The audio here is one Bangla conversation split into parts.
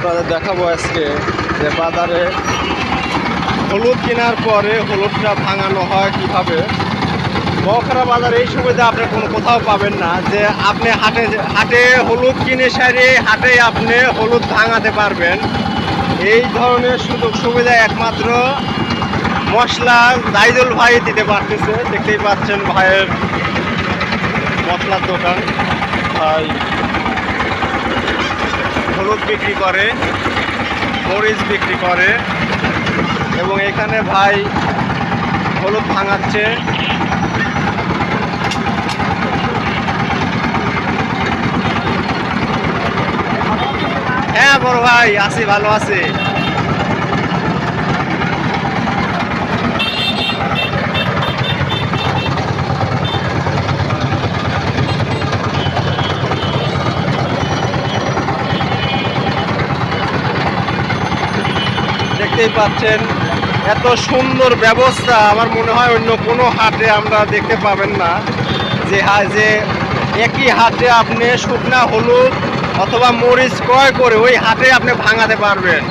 আপনাদের দেখাবো আজকে যে বাজারে হলুদ কেনার পরে হলুদটা ভাঙানো হয় কিভাবে। বখরা বাজারে এই সুবিধা আপনি কোনো কোথাও পাবেন না যে আপনি হাটে হলুদ কিনে সারিয়ে হাটে আপনি হলুদ ভাঙাতে পারবেন। এই ধরনের সুযোগ সুবিধা একমাত্র মশলা জাইদুল ভাই দিতে পারতেছে। দেখতেই পাচ্ছেন ভাইয়ের মশলার দোকান। ভাই হলুদ বিক্রি করে, মরিচ বিক্রি করে এবং এখানে ভাই হলুদ ভাঙাচ্ছে। হ্যাঁ বড় ভাই, আছি, ভালো আছি। দেখতেই পাচ্ছেন এত সুন্দর ব্যবস্থা আমার মনে হয় অন্য কোনো হাটে আমরা দেখতে পাবেন না। যে একই হাটে আপনি শুকনা হলুদ অথবা মরিচ ক্রয় করে ওই হাটে আপনি ভাঙাতে পারবেন।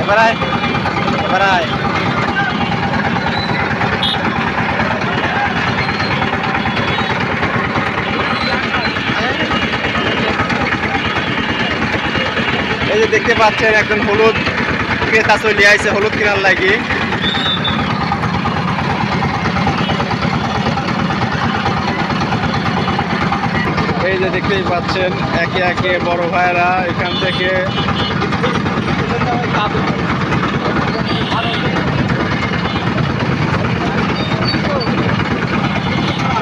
এবারায় এই যে দেখতে পাচ্ছেন একজন হলুদ ক্রেতা চলে আইছে হলুদ কেনার লাগি। এই যে দেখতেই পাচ্ছেন একে একে বড় ভাইরা এখান থেকে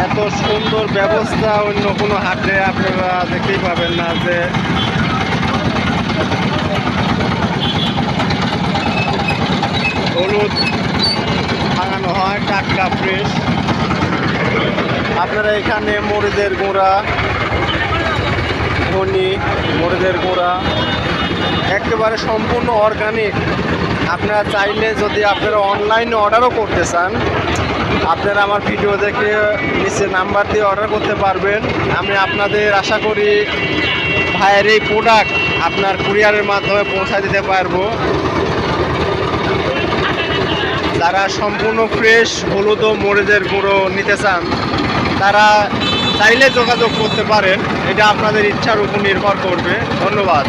এত সুন্দর ব্যবস্থা অন্য কোনো হাটে আপনারা দেখতেই পাবেন না যে হলুদ ভাঙানো হয় টাটকা ফ্রেশ। আপনারা এখানে মরিচের গুঁড়া, ধনি, মরিচের গুঁড়া একেবারে সম্পূর্ণ অর্গানিক। আপনারা চাইলে যদি আপনারা অনলাইনে অর্ডারও করতে চান আপনারা আমার ভিডিও দেখে নিচে নাম্বার দিয়ে অর্ডার করতে পারবেন। আমি আপনাদের আশা করি ভাইয়ের এই প্রোডাক্ট আপনার কুরিয়ারের মাধ্যমে পৌঁছায় দিতে পারবো। যারা সম্পূর্ণ ফ্রেশ হলুদ ও মরিচের গুঁড়ো নিতে চান তারা চাইলে যোগাযোগ করতে পারেন। এটা আপনাদের ইচ্ছার উপর নির্ভর করবে। ধন্যবাদ।